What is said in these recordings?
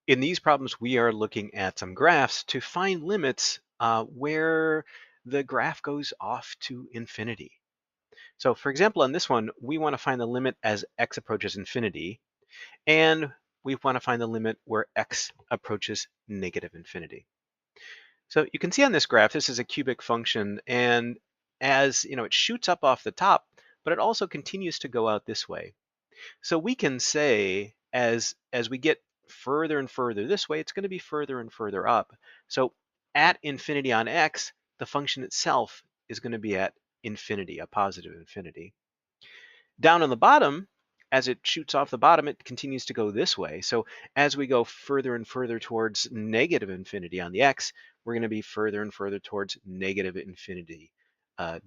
In these problems, we are looking at some graphs to find limits where the graph goes off to infinity. So for example, on this one, we want to find the limit as x approaches infinity, and we want to find the limit where x approaches negative infinity. So you can see on this graph, this is a cubic function, and as you know, it shoots up off the top, but it also continues to go out this way. So we can say as we get further and further this way, it's going to be further and further up. So at infinity on x, the function itself is going to be at infinity, a positive infinity. Down on the bottom, as it shoots off the bottom, it continues to go this way. So as we go further and further towards negative infinity on the x, we're going to be further and further towards negative infinity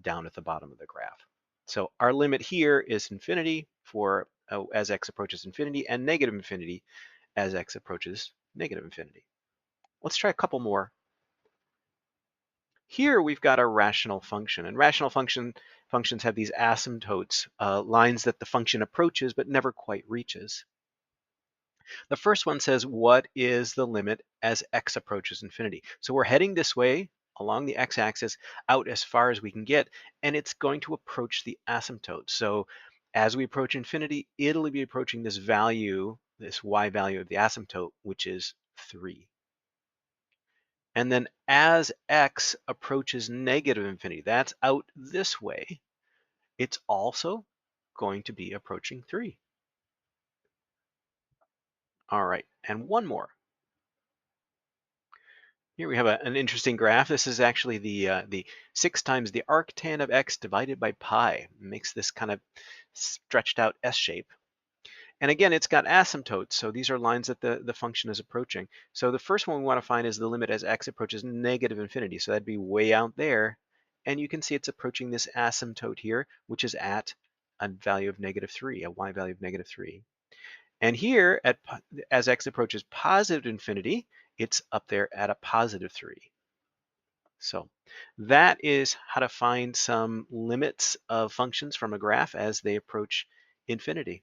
down at the bottom of the graph. So our limit here is infinity for as x approaches infinity, and negative infinity as x approaches negative infinity. Let's try a couple more. Here we've got a rational function, and rational functions have these asymptotes, lines that the function approaches but never quite reaches. The first one says, what is the limit as x approaches infinity? So we're heading this way along the x-axis out as far as we can get, and it's going to approach the asymptote. So as we approach infinity, it'll be approaching this value, this y value of the asymptote, which is 3. And then as x approaches negative infinity, that's out this way, it's also going to be approaching 3. All right, and one more. Here we have an interesting graph. This is actually the 6 times the arctan of x divided by pi. It makes this kind of stretched out S shape. And again, it's got asymptotes, so these are lines that the function is approaching. So the first one we want to find is the limit as x approaches negative infinity. So that'd be way out there. And you can see it's approaching this asymptote here, which is at a value of -3, a y value of -3. And here, as x approaches positive infinity, it's up there at a +3. So that is how to find some limits of functions from a graph as they approach infinity.